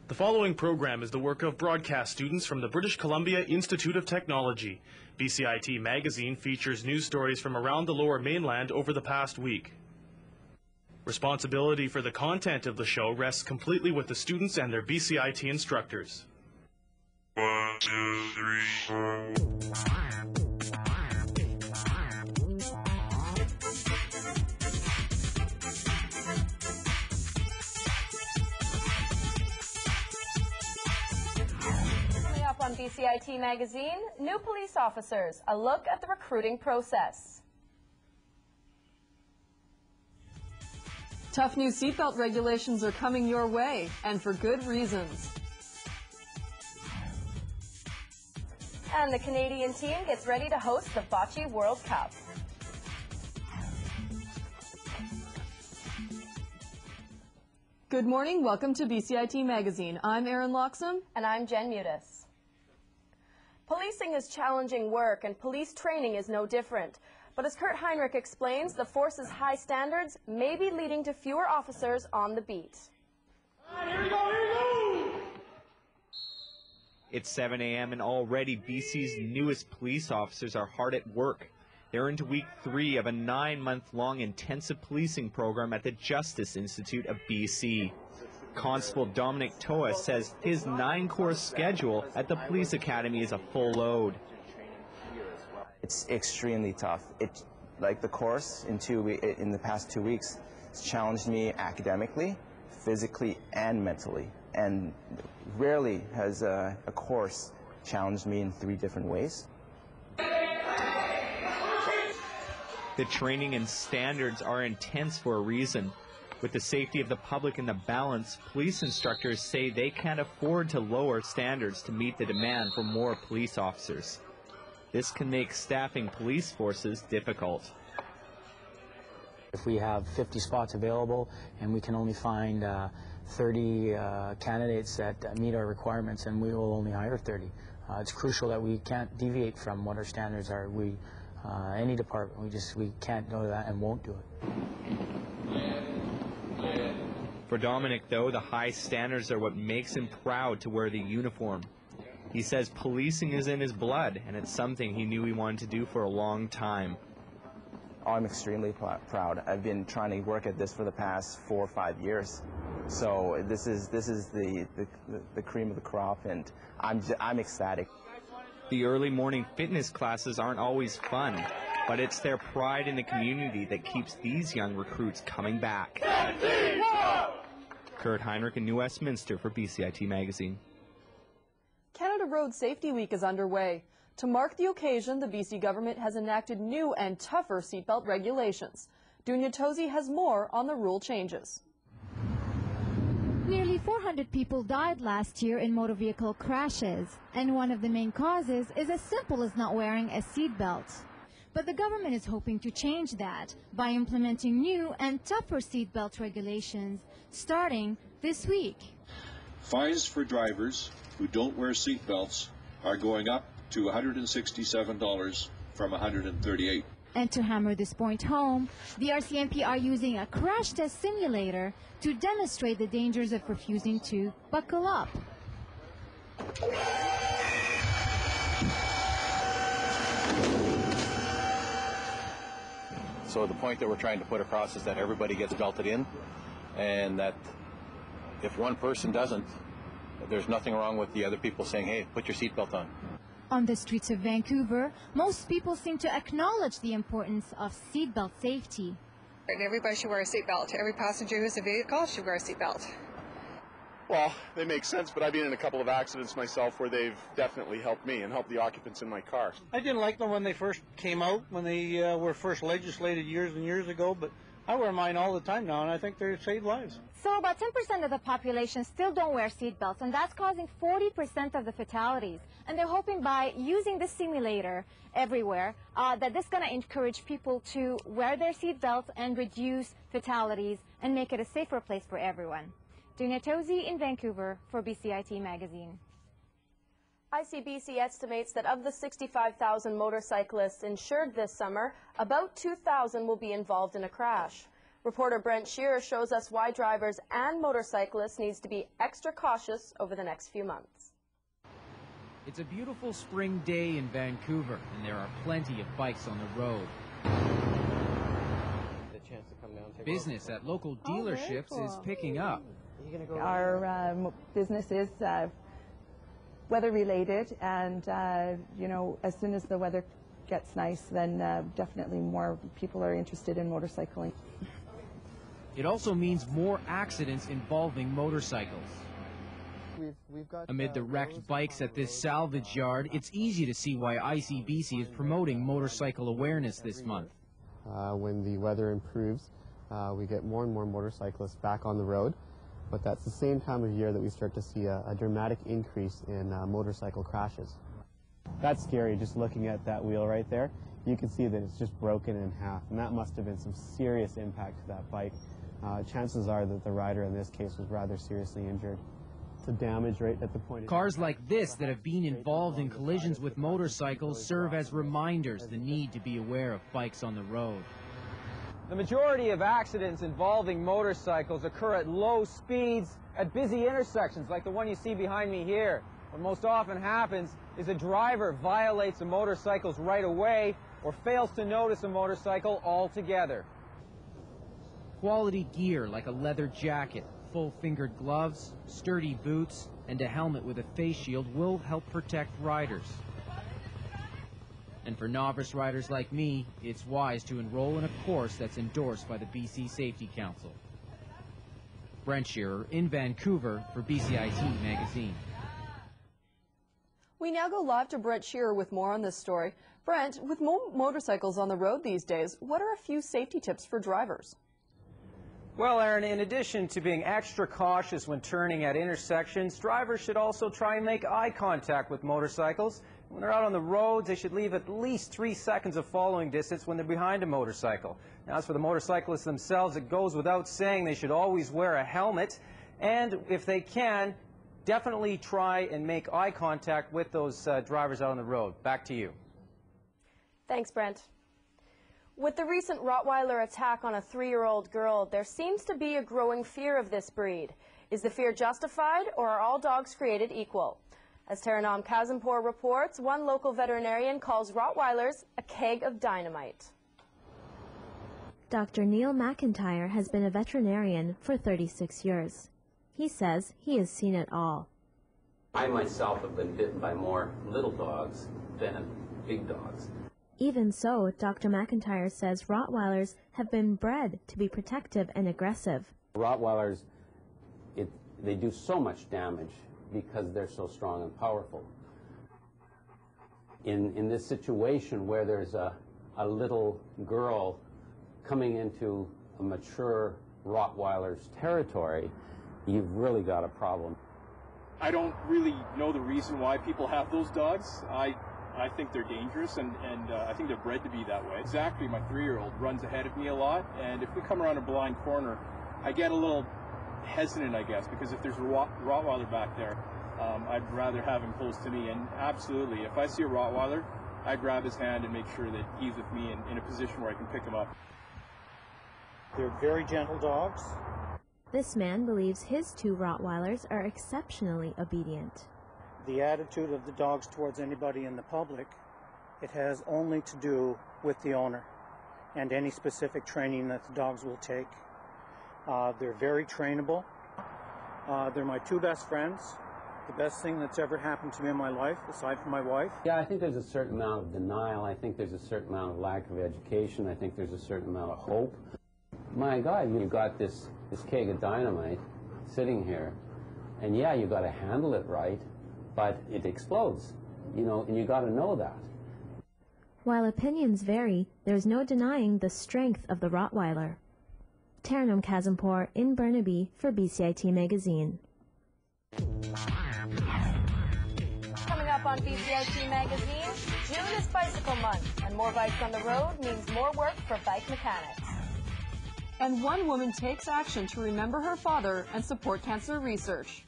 The following program is the work of broadcast students from the British Columbia Institute of Technology. BCIT Magazine features news stories from around the Lower Mainland over the past week. Responsibility for the content of the show rests completely with the students and their BCIT instructors. 1, 2, 3, 4. On BCIT Magazine, new police officers, a look at the recruiting process. Tough new seatbelt regulations are coming your way, and for good reasons. And the Canadian team gets ready to host the Bocce World Cup. Good morning, welcome to BCIT Magazine. I'm Erin Loxham. And I'm Jen Mutis. Policing is challenging work, and police training is no different. But as Kurt Heinrich explains, the force's high standards may be leading to fewer officers on the beat. Here we go! It's 7 a.m. and already BC's newest police officers are hard at work. They're into week 3 of a 9-month-long intensive policing program at the Justice Institute of BC. Constable Dominic Toa says his 9-course schedule at the police academy is a full load. It's extremely tough. Like the course in the past 2 weeks, it's challenged me academically, physically, and mentally. And rarely has a course challenged me in 3 different ways. The training and standards are intense for a reason. With the safety of the public in the balance, police instructors say they can't afford to lower standards to meet the demand for more police officers. This can make staffing police forces difficult. If we have 50 spots available and we can only find 30 candidates that meet our requirements, and we will only hire 30. It's crucial that we can't deviate from what our standards are. Any department, we can't do that and won't do it. For Dominic, though, the high standards are what makes him proud to wear the uniform. He says policing is in his blood, and it's something he knew he wanted to do for a long time. I'm extremely proud. I've been trying to work at this for the past 4 or 5 years. So this is the cream of the crop, and I'm ecstatic. The early morning fitness classes aren't always fun, but it's their pride in the community that keeps these young recruits coming back. Kurt Heinrich in New Westminster for BCIT Magazine. Canada Road Safety Week is underway. To mark the occasion, the BC government has enacted new and tougher seatbelt regulations. Dunya Tosi has more on the rule changes. Nearly 400 people died last year in motor vehicle crashes, and one of the main causes is as simple as not wearing a seatbelt. But the government is hoping to change that by implementing new and tougher seatbelt regulations starting this week. Fines for drivers who don't wear seatbelts are going up to $167 from $138. And to hammer this point home, the RCMP are using a crash test simulator to demonstrate the dangers of refusing to buckle up. So the point that we're trying to put across is that everybody gets belted in, and that if one person doesn't, there's nothing wrong with the other people saying, hey, put your seatbelt on. On the streets of Vancouver, most people seem to acknowledge the importance of seatbelt safety. Everybody should wear a seatbelt. Every passenger who has a vehicle should wear a seatbelt. Well, they make sense, but I've been in a couple of accidents myself where they've definitely helped me and helped the occupants in my car. I didn't like them when they first came out, when they were first legislated years and years ago, but I wear mine all the time now, and I think they save lives. So about 10% of the population still don't wear seatbelts, and that's causing 40% of the fatalities. And they're hoping by using this simulator everywhere that this is going to encourage people to wear their seatbelts and reduce fatalities and make it a safer place for everyone. Dunya Tosi in Vancouver for BCIT Magazine. ICBC estimates that of the 65,000 motorcyclists insured this summer, about 2,000 will be involved in a crash. Reporter Brent Shearer shows us why drivers and motorcyclists need to be extra cautious over the next few months. It's a beautiful spring day in Vancouver, and there are plenty of bikes on the road. Business at local dealerships is picking up. Our business is weather related, and as soon as the weather gets nice, then definitely more people are interested in motorcycling. It also means more accidents involving motorcycles. Amid the wrecked bikes at this salvage yard, it's easy to see why ICBC is promoting motorcycle awareness this month. When the weather improves, we get more and more motorcyclists back on the road, but that's the same time of year that we start to see a dramatic increase in motorcycle crashes. That's scary, just looking at that wheel right there. You can see that it's just broken in half, and that must have been some serious impact to that bike. Chances are that the rider in this case was rather seriously injured. It's a damage rate at the point. Cars like this that have been involved in collisions with motorcycles serve as reminders the need to be aware of bikes on the road. The majority of accidents involving motorcycles occur at low speeds at busy intersections like the one you see behind me here. What most often happens is a driver violates a motorcycle's right of way or fails to notice a motorcycle altogether. Quality gear like a leather jacket, full-fingered gloves, sturdy boots, and a helmet with a face shield will help protect riders. And for novice riders like me, it's wise to enroll in a course that's endorsed by the BC Safety Council. Brent Shearer in Vancouver for BCIT Magazine. We now go live to Brent Shearer with more on this story. Brent, with motorcycles on the road these days, what are a few safety tips for drivers? Well, Aaron, in addition to being extra cautious when turning at intersections, drivers should also try and make eye contact with motorcycles. When they're out on the roads, they should leave at least 3 seconds of following distance when they're behind a motorcycle. Now, as for the motorcyclists themselves, it goes without saying they should always wear a helmet, and if they can, definitely try and make eye contact with those drivers out on the road. Back to you. Thanks, Brent. With the recent Rottweiler attack on a 3-year-old girl, there seems to be a growing fear of this breed. Is the fear justified, or are all dogs created equal? As Taranam Kazimpour reports, one local veterinarian calls Rottweilers a keg of dynamite. Dr. Neil McIntyre has been a veterinarian for 36 years. He says he has seen it all. I myself have been bitten by more little dogs than big dogs. Even so, Dr. McIntyre says Rottweilers have been bred to be protective and aggressive. Rottweilers, they do so much damage because they're so strong and powerful. In this situation where there's a little girl coming into a mature Rottweiler's territory, you've really got a problem. I don't really know the reason why people have those dogs. I think they're dangerous, and I think they're bred to be that way. Zachary, my 3-year-old, runs ahead of me a lot, and if we come around a blind corner, I get a little hesitant, I guess, because if there's a Rottweiler back there, I'd rather have him close to me. And absolutely, if I see a Rottweiler, I grab his hand and make sure that he's with me in a position where I can pick him up. They're very gentle dogs. This man believes his 2 Rottweilers are exceptionally obedient. The attitude of the dogs towards anybody in the public, it has only to do with the owner and any specific training that the dogs will take. They're very trainable. They're my 2 best friends. The best thing that's ever happened to me in my life, aside from my wife. Yeah, I think there's a certain amount of denial. I think there's a certain amount of lack of education. I think there's a certain amount of hope. My God, you've got this keg of dynamite sitting here, and yeah, you've got to handle it right, but it explodes, and you got to know that. While opinions vary, there's no denying the strength of the Rottweiler. Taranam Kazimpour in Burnaby for BCIT Magazine. Coming up on BCIT Magazine, June is Bicycle Month, and more bikes on the road means more work for bike mechanics. And one woman takes action to remember her father and support cancer research.